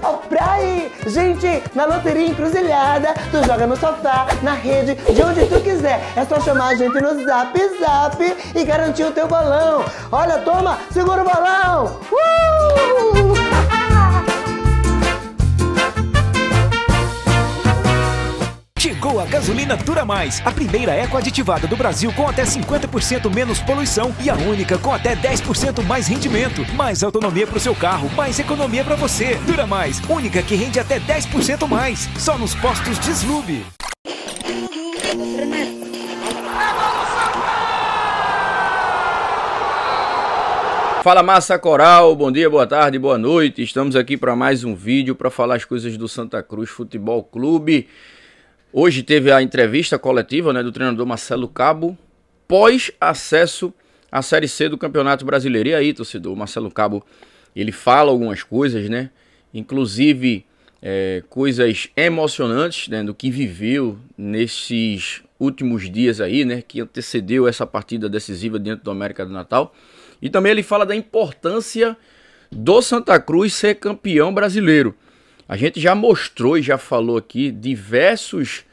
Ó, pra aí! Gente, na Loteria Encruzilhada, tu joga no sofá, na rede, de onde tu quiser. É só chamar a gente no Zap Zap e garantir o teu bolão. Olha, toma, segura o bolão! Chegou a gasolina Dura Mais, a primeira eco aditivada do Brasil com até 50% menos poluição e a única com até 10% mais rendimento. Mais autonomia para o seu carro, mais economia para você. Dura Mais, única que rende até 10% mais. Só nos postos Deslube. Fala massa coral, bom dia, boa tarde, boa noite. Estamos aqui para mais um vídeo para falar as coisas do Santa Cruz Futebol Clube. Hoje teve a entrevista coletiva, né, do treinador Marcelo Cabo, pós acesso à Série C do Campeonato Brasileiro. E aí, torcedor, o Marcelo Cabo, ele fala algumas coisas, né, inclusive coisas emocionantes, né, do que viveu nesses últimos dias aí, né, que antecedeu essa partida decisiva diante do América do Natal. E também ele fala da importância do Santa Cruz ser campeão brasileiro. A gente já mostrou e já falou aqui diversas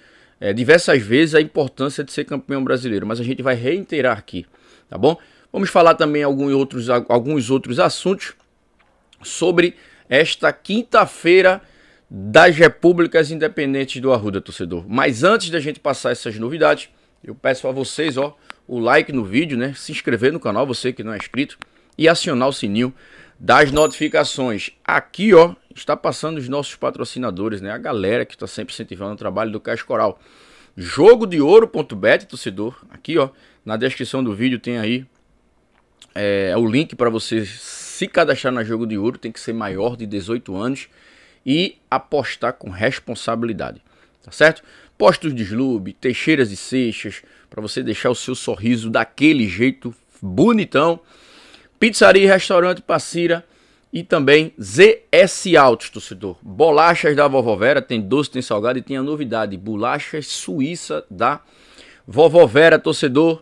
vezes a importância de ser campeão brasileiro, mas a gente vai reiterar aqui, tá bom? Vamos falar também alguns outros assuntos sobre esta quinta-feira das Repúblicas Independentes do Arruda, torcedor. Mas antes da gente passar essas novidades, eu peço a vocês, ó, o like no vídeo, né? Se inscrever no canal, você que não é inscrito, e acionar o sininho das notificações. Aqui, ó, está passando os nossos patrocinadores, né? A galera que está sempre incentivando o trabalho do Caixa Coral. Jogodeouro.bet, torcedor. Aqui, ó, na descrição do vídeo tem aí o link para você se cadastrar na Jogo de Ouro. Tem que ser maior de 18 anos e apostar com responsabilidade, tá certo? Postos de Slube, Teixeiras e Seixas, para você deixar o seu sorriso daquele jeito bonitão. Pizzaria e Restaurante Passira e também ZS Autos, torcedor. Bolachas da Vovó Vera, tem doce, tem salgado e tem a novidade, bolachas suíça da Vovó Vera, torcedor.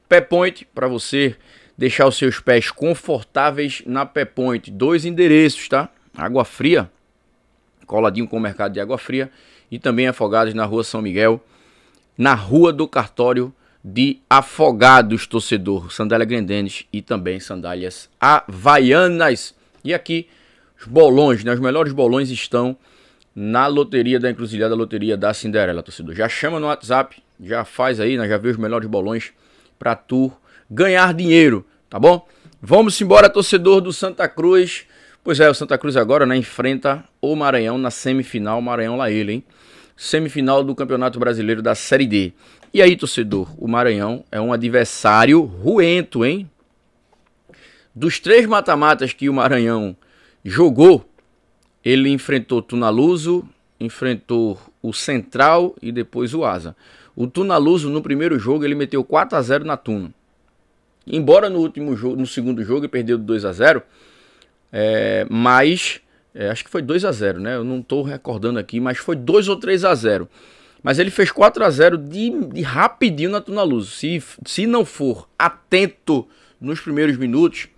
Pé Point, para você deixar os seus pés confortáveis na Pé Point. 2 endereços, tá? Água Fria, coladinho com o mercado de Água Fria, e também Afogados na Rua São Miguel, na Rua do Cartório de Afogados, torcedor. Sandália Grendenes e também sandálias havaianas. E aqui os bolões, né? Os melhores bolões estão na Loteria da Encruzilhada, Loteria da Cinderela, torcedor. Já chama no WhatsApp, já faz aí, né? Já vê os melhores bolões para tu ganhar dinheiro, tá bom? Vamos embora, torcedor do Santa Cruz. Pois é, o Santa Cruz agora, né, enfrenta o Maranhão na semifinal, Maranhão lá ele, hein? Semifinal do Campeonato Brasileiro da Série D. E aí, torcedor, o Maranhão é um adversário ruento, hein? Dos 3 mata-matas que o Maranhão jogou, ele enfrentou Tunaluso, enfrentou o Central e depois o Asa. O Tunaluso, no primeiro jogo, ele meteu 4-0 na Tuna. Embora no último jogo, no segundo jogo, ele perdeu 2-0, mas acho que foi 2-0, né? Eu não estou recordando aqui, mas foi 2 ou 3-0. Mas ele fez 4-0 de rapidinho na Tunaluso. Se não for atento nos primeiros minutos,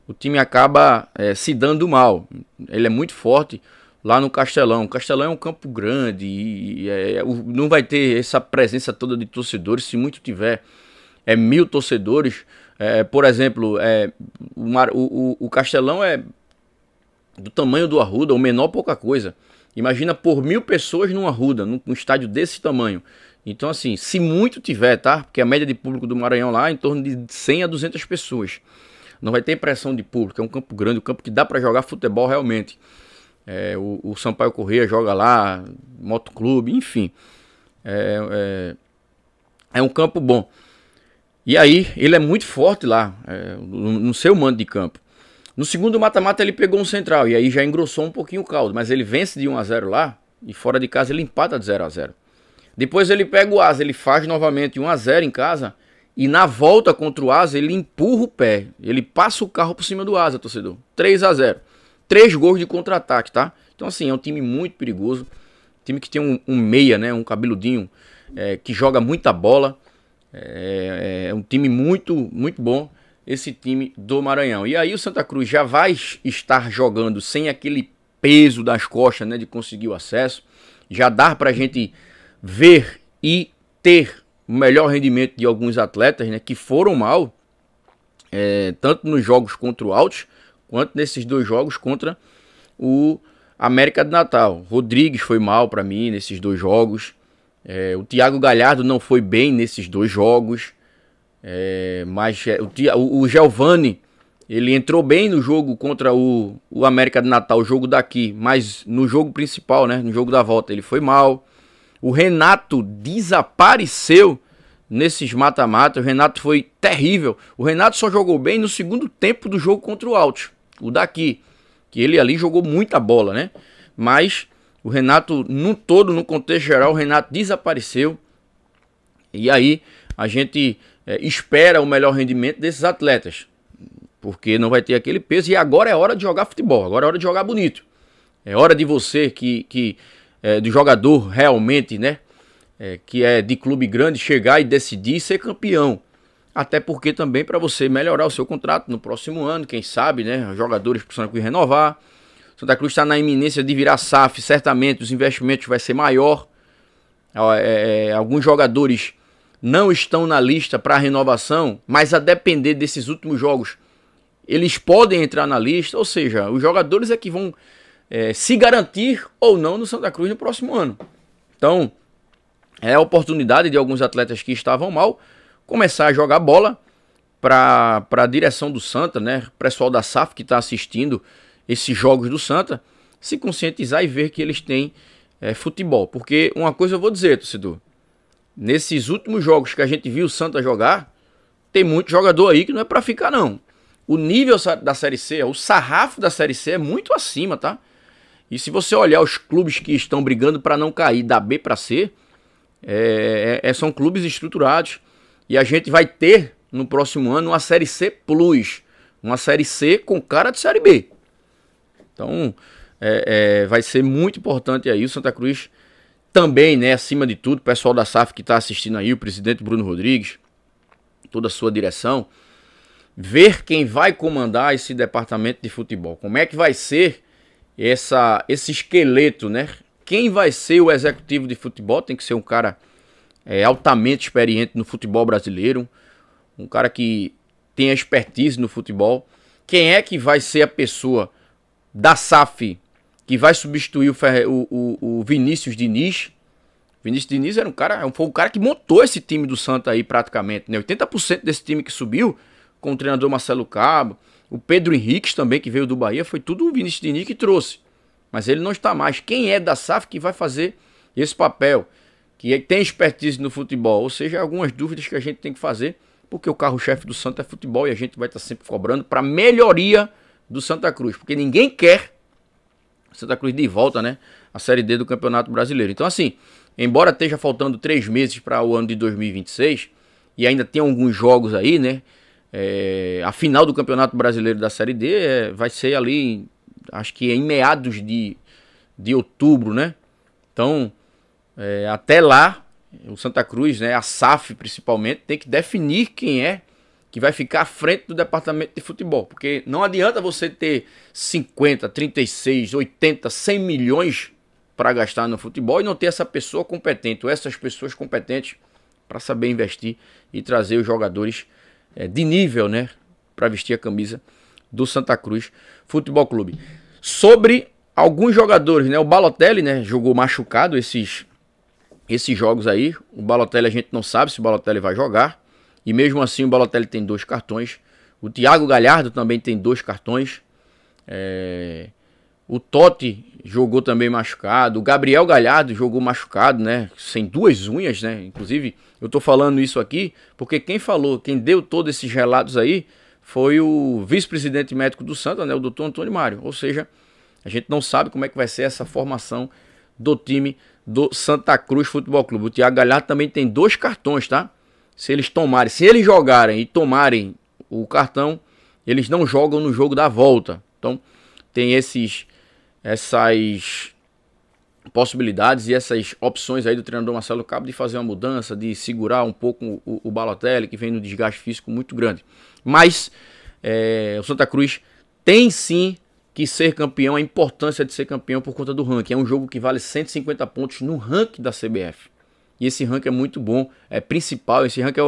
o time acaba se dando mal. Ele é muito forte lá no Castelão. O Castelão é um campo grande e não vai ter essa presença toda de torcedores. Se muito tiver, 1000 torcedores. Por exemplo, o Castelão é do tamanho do Arruda, o menor pouca coisa. Imagina por 1000 pessoas num Arruda, num estádio desse tamanho. Então assim, se muito tiver, tá? Porque a média de público do Maranhão lá é em torno de 100 a 200 pessoas. Não vai ter pressão de público, é um campo grande, um campo que dá para jogar futebol realmente. O Sampaio Corrêa joga lá, Motoclube, enfim. É um campo bom. E aí, ele é muito forte lá, no seu mando de campo. No segundo mata-mata ele pegou um Central, e aí já engrossou um pouquinho o caldo. Mas ele vence de 1-0 lá, e fora de casa ele empata de 0-0. Depois ele pega o Asa, ele faz novamente 1-0 em casa, e na volta contra o Asa ele empurra o pé. Ele passa o carro por cima do Asa, torcedor. 3-0. 3 gols de contra-ataque, tá? Então assim, é um time muito perigoso. Time que tem um meia, né? Um cabeludinho, que joga muita bola. É um time muito, muito bom, esse time do Maranhão. E aí o Santa Cruz já vai estar jogando sem aquele peso das costas, né, de conseguir o acesso. Já dá pra gente ver e ter o melhor rendimento de alguns atletas, né, que foram mal, tanto nos jogos contra o Altos, quanto nesses 2 jogos contra o América de Natal. Rodrigues foi mal para mim nesses 2 jogos. O Thiago Galhardo não foi bem nesses 2 jogos. Mas o Giovani, ele entrou bem no jogo contra o América de Natal, o jogo daqui. Mas no jogo principal, né, no jogo da volta, ele foi mal. O Renato desapareceu nesses mata-mata. O Renato foi terrível. O Renato só jogou bem no segundo tempo do jogo contra o Altos, o daqui, que ele ali jogou muita bola, né? Mas o Renato, no todo, no contexto geral, o Renato desapareceu. E aí a gente espera o melhor rendimento desses atletas, porque não vai ter aquele peso. E agora é hora de jogar futebol, agora é hora de jogar bonito. É hora de você do jogador realmente, né, que é de clube grande, chegar e decidir ser campeão. Até porque também para você melhorar o seu contrato no próximo ano, quem sabe, né, os jogadores precisam renovar. Santa Cruz está na iminência de virar SAF, certamente os investimentos vai ser maior. Alguns jogadores não estão na lista para renovação, mas a depender desses últimos jogos, eles podem entrar na lista, ou seja, os jogadores é que vão se garantir ou não no Santa Cruz no próximo ano. Então, é a oportunidade de alguns atletas que estavam mal começar a jogar bola para a direção do Santa, né? O pessoal da SAF que está assistindo esses jogos do Santa, se conscientizar e ver que eles têm futebol. Porque uma coisa eu vou dizer, torcedor, nesses últimos jogos que a gente viu o Santa jogar, tem muito jogador aí que não é para ficar não. O nível da Série C, o sarrafo da Série C é muito acima, tá? E se você olhar os clubes que estão brigando para não cair da B para C, são clubes estruturados. E a gente vai ter no próximo ano uma Série C Plus, uma Série C com cara de Série B. Então vai ser muito importante aí o Santa Cruz também, né, acima de tudo, o pessoal da SAF que está assistindo aí, o presidente Bruno Rodrigues, toda a sua direção, ver quem vai comandar esse departamento de futebol. Como é que vai ser esse esqueleto, né? Quem vai ser o executivo de futebol? Tem que ser um cara altamente experiente no futebol brasileiro, um cara que tem expertise no futebol. Quem é que vai ser a pessoa da SAF que vai substituir o Vinícius Diniz? Vinícius Diniz foi o cara que montou esse time do Santa aí praticamente, né? 80% desse time que subiu com o treinador Marcelo Cabo, o Pedro Henrique também, que veio do Bahia, foi tudo o Vinícius Diniz que trouxe. Mas ele não está mais. Quem é da SAF que vai fazer esse papel? Que tem expertise no futebol? Ou seja, algumas dúvidas que a gente tem que fazer, porque o carro-chefe do Santa é futebol e a gente vai estar sempre cobrando para melhoria do Santa Cruz. Porque ninguém quer Santa Cruz de volta, né, a Série D do Campeonato Brasileiro. Então, assim, embora esteja faltando 3 meses para o ano de 2026, e ainda tem alguns jogos aí, né, a final do Campeonato Brasileiro da Série D vai ser ali, acho que em meados de outubro, né? Então, até lá, o Santa Cruz, né, a SAF principalmente, tem que definir quem é que vai ficar à frente do departamento de futebol. Porque não adianta você ter 50, 36, 80, 100 milhões para gastar no futebol e não ter essa pessoa competente, ou essas pessoas competentes para saber investir e trazer os jogadores de nível, né, para vestir a camisa do Santa Cruz Futebol Clube. Sobre alguns jogadores, né, o Balotelli, né, jogou machucado esses jogos aí. O Balotelli a gente não sabe se o Balotelli vai jogar, e mesmo assim o Balotelli tem 2 cartões. O Thiago Galhardo também tem 2 cartões. O Totti jogou também machucado. O Gabriel Galhardo jogou machucado, né, sem 2 unhas, né. Inclusive eu tô falando isso aqui porque quem deu todos esses relatos aí foi o vice-presidente médico do Santa, né, o doutor Antônio Mário. Ou seja, a gente não sabe como é que vai ser essa formação do time do Santa Cruz Futebol Clube. O Thiago Galhardo também tem 2 cartões, tá? Se eles jogarem e tomarem o cartão, eles não jogam no jogo da volta. Então, tem essas possibilidades e essas opções aí do treinador Marcelo Cabo de fazer uma mudança, de segurar um pouco o Balotelli, que vem no desgaste físico muito grande. Mas o Santa Cruz tem sim que ser campeão, a importância de ser campeão por conta do ranking. É um jogo que vale 150 pontos no ranking da CBF. E esse ranking é muito bom, é principal, esse ranking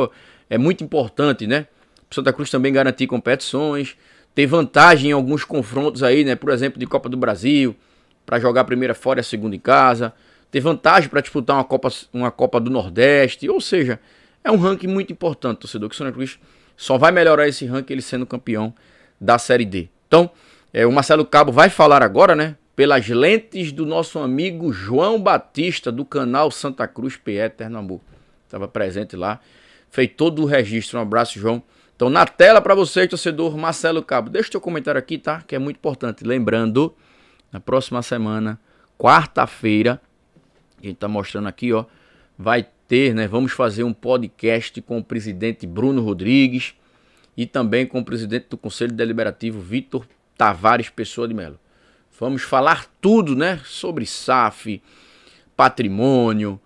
é muito importante, né? O Santa Cruz também garantir competições, ter vantagem em alguns confrontos aí, né? Por exemplo, de Copa do Brasil, para jogar a primeira fora e a segunda em casa. Ter vantagem para disputar uma Copa do Nordeste. Ou seja, é um ranking muito importante, torcedor, que o Santa Cruz só vai melhorar esse ranking ele sendo campeão da Série D. Então, o Marcelo Cabo vai falar agora, né? Pelas lentes do nosso amigo João Batista, do canal Santa Cruz PE Pernambuco. Estava presente lá, fez todo o registro. Um abraço, João. Então, na tela para vocês, torcedor, Marcelo Cabo. Deixa o teu comentário aqui, tá? Que é muito importante. Lembrando, na próxima semana, quarta-feira, a gente tá mostrando aqui, ó, vai ter, né? Vamos fazer um podcast com o presidente Bruno Rodrigues e também com o presidente do Conselho Deliberativo, Vitor Tavares Pessoa de Melo. Vamos falar tudo, né? Sobre SAF, patrimônio,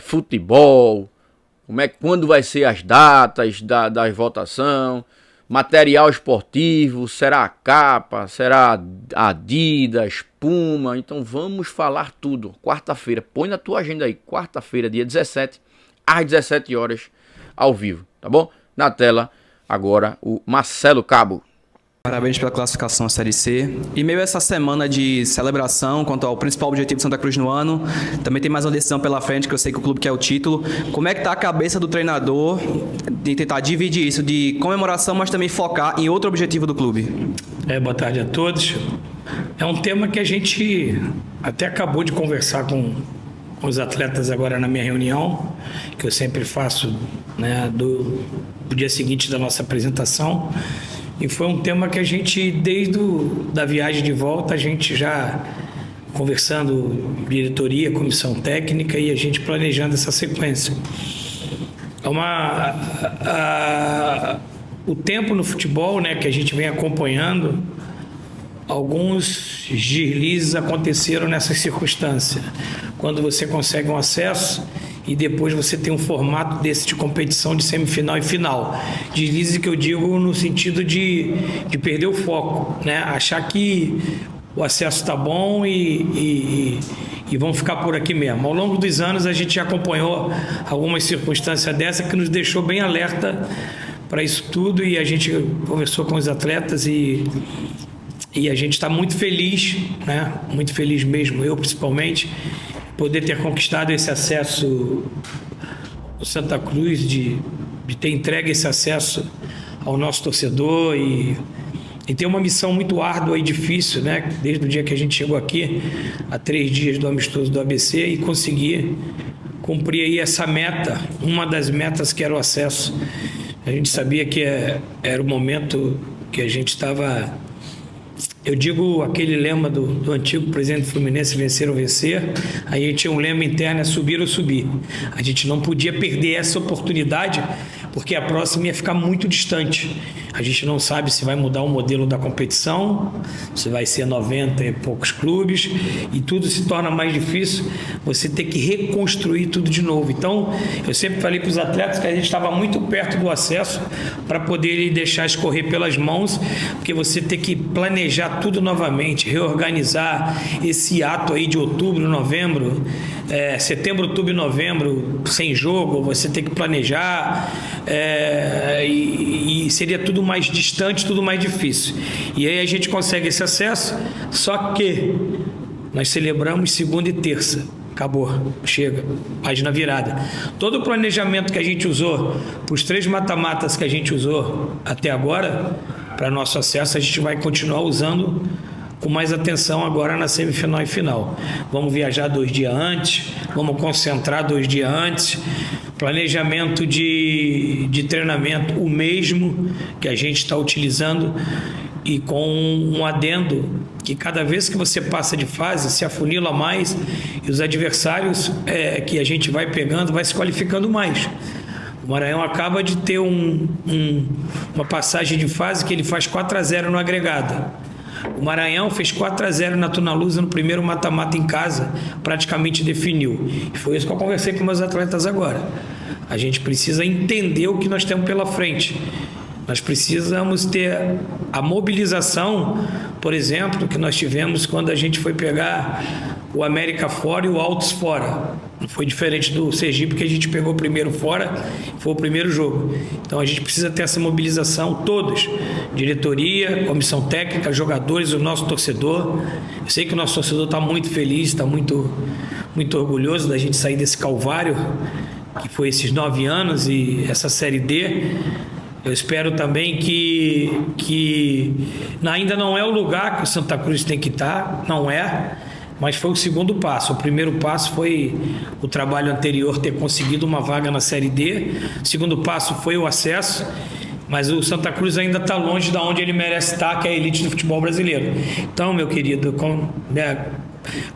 futebol, quando vai ser as datas da votação, material esportivo, será a capa, será a Adidas, Puma. Então vamos falar tudo. Quarta-feira, põe na tua agenda aí, quarta-feira, dia 17, às 17 horas, ao vivo, tá bom? Na tela, agora, o Marcelo Cabo. Parabéns pela classificação à Série C. E meio a essa semana de celebração quanto ao principal objetivo de Santa Cruz no ano, também tem mais uma decisão pela frente, que eu sei que o clube quer o título. Como é que tá a cabeça do treinador de tentar dividir isso de comemoração, mas também focar em outro objetivo do clube? Boa tarde a todos. É um tema que a gente até acabou de conversar com os atletas agora na minha reunião, que eu sempre faço, né, do dia seguinte da nossa apresentação. E foi um tema que a gente, desde da viagem de volta, a gente já conversando, diretoria, comissão técnica, e a gente planejando essa sequência. O tempo no futebol, né, que a gente vem acompanhando, alguns deslizes aconteceram nessa circunstância. Quando você consegue um acesso e depois você tem um formato desse de competição de semifinal e final. Deslize que eu digo no sentido de perder o foco, né? Achar que o acesso está bom e vão ficar por aqui mesmo. Ao longo dos anos a gente já acompanhou algumas circunstâncias dessa que nos deixou bem alerta para isso tudo, e a gente conversou com os atletas e a gente está muito feliz, né? Muito feliz mesmo, eu principalmente, poder ter conquistado esse acesso ao Santa Cruz, de ter entregue esse acesso ao nosso torcedor e ter uma missão muito árdua e difícil, né? Desde o dia que a gente chegou aqui, há 3 dias do amistoso do ABC, e conseguir cumprir aí essa meta, uma das metas que era o acesso. A gente sabia que era o momento que a gente estava... Eu digo aquele lema do antigo presidente do Fluminense, vencer ou vencer. Aí a gente tinha um lema interno, é subir ou subir. A gente não podia perder essa oportunidade, porque a próxima ia ficar muito distante. A gente não sabe se vai mudar o modelo da competição, se vai ser 90 e poucos clubes, e tudo se torna mais difícil, você ter que reconstruir tudo de novo. Então, eu sempre falei para os atletas que a gente estava muito perto do acesso para poder deixar escorrer pelas mãos, porque você tem que planejar tudo novamente, reorganizar esse ato aí de outubro, novembro, setembro, outubro e novembro, sem jogo, você tem que planejar, e seria tudo mais distante, tudo mais difícil. E aí a gente consegue esse acesso, só que nós celebramos segunda e terça. Acabou, chega, página virada. Todo o planejamento que a gente usou, para os 3 mata-matas que a gente usou até agora, para nosso acesso, a gente vai continuar usando com mais atenção agora na semifinal e final. Vamos viajar 2 dias antes, vamos concentrar 2 dias antes. Planejamento de treinamento, o mesmo que a gente está utilizando, e com um adendo que cada vez que você passa de fase, se afunila mais, e os adversários que a gente vai pegando, vai se qualificando mais. O Maranhão acaba de ter uma passagem de fase que ele faz 4-0 no agregado. O Maranhão fez 4-0 na Tunalusa no primeiro mata-mata em casa, praticamente definiu. E foi isso que eu conversei com meus atletas agora. A gente precisa entender o que nós temos pela frente. Nós precisamos ter a mobilização por exemplo, que nós tivemos quando a gente foi pegar o América fora e o Altos fora. Não foi diferente do Sergipe, que a gente pegou o primeiro fora, foi o primeiro jogo. Então a gente precisa ter essa mobilização, todos, diretoria, comissão técnica, jogadores, o nosso torcedor. Eu sei que o nosso torcedor está muito feliz, está muito orgulhoso da gente sair desse calvário, que foi esses 9 anos e essa Série D. Eu espero também que ainda não é o lugar que o Santa Cruz tem que estar, não é, mas foi o segundo passo. O primeiro passo foi o trabalho anterior ter conseguido uma vaga na Série D. O segundo passo foi o acesso, mas o Santa Cruz ainda está longe de onde ele merece estar, que é a elite do futebol brasileiro. Então, meu querido,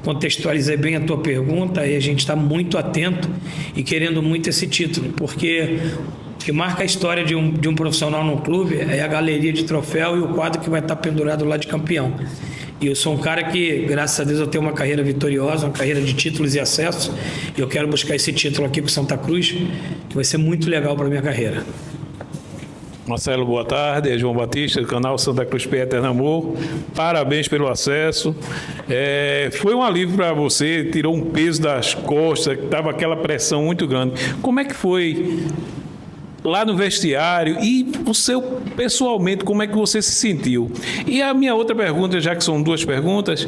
contextualizei bem a tua pergunta e a gente está muito atento e querendo muito esse título, porque o que marca a história de um profissional num clube é a galeria de troféu e o quadro que vai estar pendurado lá de campeão. E eu sou um cara que, graças a Deus, eu tenho uma carreira vitoriosa, uma carreira de títulos e acessos, e eu quero buscar esse título aqui com o Santa Cruz, que vai ser muito legal para a minha carreira. Marcelo, boa tarde. É João Batista, do canal Santa Cruz PE Eternamor. Parabéns pelo acesso. Foi um alívio para você, tirou um peso das costas, estava aquela pressão muito grande. Como é que foi lá no vestiário e pessoalmente, como é que você se sentiu? E a minha outra pergunta, já que são 2 perguntas,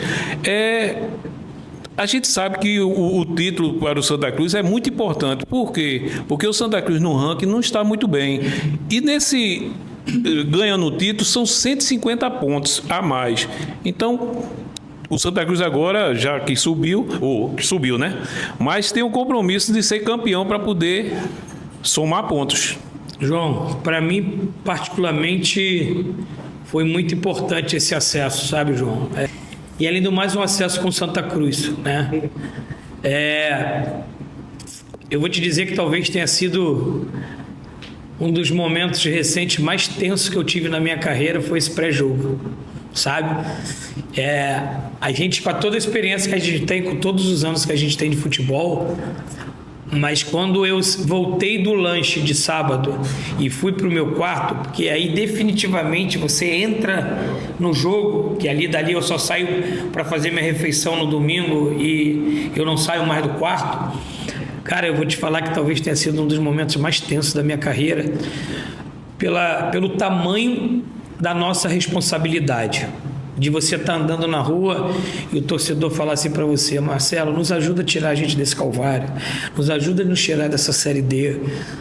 a gente sabe que o título para o Santa Cruz é muito importante. Por quê? Porque o Santa Cruz no ranking não está muito bem. E ganhando o título, são 150 pontos a mais. Então, o Santa Cruz agora, já que subiu, né? Mas tem o compromisso de ser campeão para poder somar pontos. João, para mim, particularmente, foi muito importante esse acesso, sabe, João? E além do mais, um acesso com Santa Cruz, né? Eu vou te dizer que talvez tenha sido um dos momentos recentes mais tensos que eu tive na minha carreira, foi esse pré-jogo, sabe? A gente, com toda a experiência que a gente tem, com todos os anos que a gente tem de futebol, mas quando eu voltei do lanche de sábado e fui para o meu quarto, porque aí definitivamente você entra no jogo, que dali eu só saio para fazer minha refeição no domingo e eu não saio mais do quarto. Cara, eu vou te falar que talvez tenha sido um dos momentos mais tensos da minha carreira, pelo tamanho da nossa responsabilidade. De você estar andando na rua e o torcedor falar assim para você: Marcelo, nos ajuda a tirar a gente desse calvário, nos ajuda a nos tirar dessa Série D.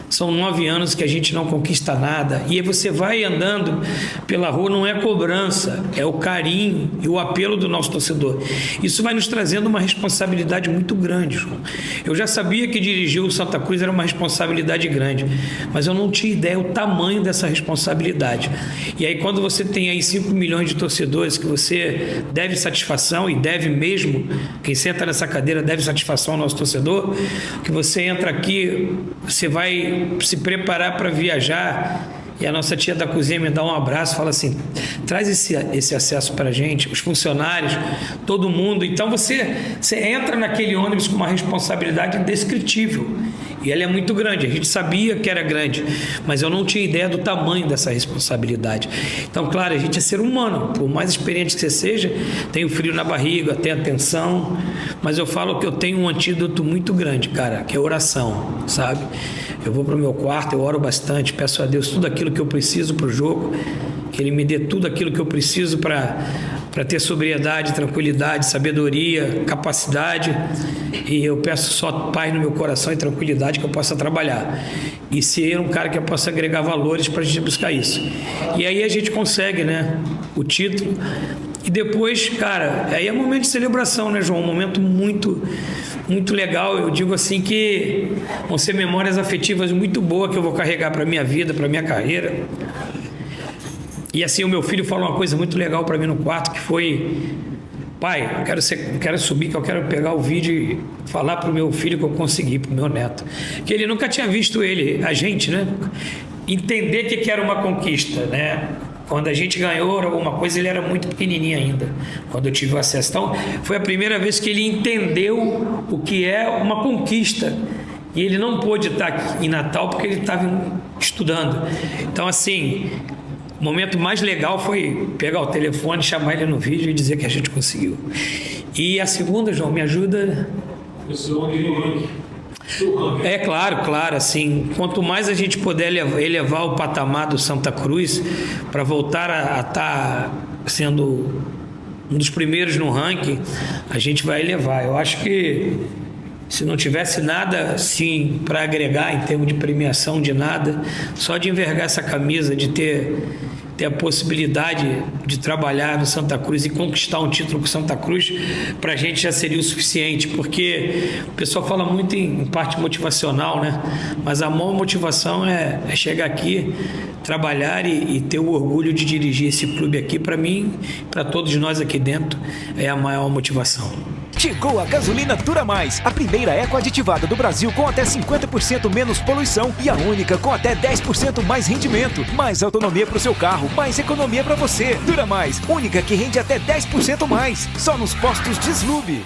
São 9 anos que a gente não conquista nada. E aí você vai andando pela rua, não é cobrança, é o carinho e o apelo do nosso torcedor. Isso vai nos trazendo uma responsabilidade muito grande, João. Eu já sabia que dirigir o Santa Cruz era uma responsabilidade grande, mas eu não tinha ideia do tamanho dessa responsabilidade. E aí quando você tem aí 5 milhões de torcedores que você deve satisfação, e deve mesmo, quem senta nessa cadeira deve satisfação ao nosso torcedor, que você entra aqui, você vai se preparar para viajar e a nossa tia da cozinha me dá um abraço, fala assim: traz esse acesso para a gente, os funcionários, todo mundo. Então você entra naquele ônibus com uma responsabilidade indescritível. E ela é muito grande. A gente sabia que era grande, mas eu não tinha ideia do tamanho dessa responsabilidade. Então, claro, a gente é ser humano. Por mais experiente que você seja, tem o frio na barriga, tem a tensão, mas eu falo que eu tenho um antídoto muito grande, cara, que é oração, sabe? Eu vou para o meu quarto, eu oro bastante, peço a Deus tudo aquilo que eu preciso para o jogo, que Ele me dê tudo aquilo que eu preciso para ter sobriedade, tranquilidade, sabedoria, capacidade. E eu peço só paz no meu coração e tranquilidade que eu possa trabalhar. E ser um cara que eu possa agregar valores para a gente buscar isso. E aí a gente consegue, né, o título. E depois, cara, aí é um momento de celebração, né, João? Um momento muito, muito legal. Eu digo assim que vão ser memórias afetivas muito boas que eu vou carregar para a minha vida, para a minha carreira. E assim, o meu filho falou uma coisa muito legal para mim no quarto, que foi: pai, eu quero subir, que eu quero pegar o vídeo e falar para o meu filho que eu consegui, para o meu neto. Que ele nunca tinha visto a gente, né? Entender que era uma conquista, né? Quando a gente ganhou alguma coisa, ele era muito pequenininho ainda, quando eu tive o acesso. Então, foi a primeira vez que ele entendeu o que é uma conquista. E ele não pôde estar aqui em Natal porque ele estava estudando. Então, assim, momento mais legal foi pegar o telefone, chamar ele no vídeo e dizer que a gente conseguiu. E a segunda, João, me ajuda... É claro, assim, quanto mais a gente puder elevar o patamar do Santa Cruz para voltar a estar sendo um dos primeiros no ranking, a gente vai elevar. Eu acho que se não tivesse nada assim para agregar em termos de premiação, de nada, só de envergar essa camisa, de ter a possibilidade de trabalhar no Santa Cruz e conquistar um título com o Santa Cruz, para a gente já seria o suficiente, porque o pessoal fala muito em parte motivacional, né? Mas a maior motivação é chegar aqui, trabalhar e ter o orgulho de dirigir esse clube aqui. Para mim, para todos nós aqui dentro, é a maior motivação. Chegou a gasolina Dura Mais, a primeira eco-aditivada do Brasil com até 50% menos poluição e a única com até 10% mais rendimento. Mais autonomia para o seu carro, mais economia para você. Dura Mais, única que rende até 10% mais. Só nos postos Deslube.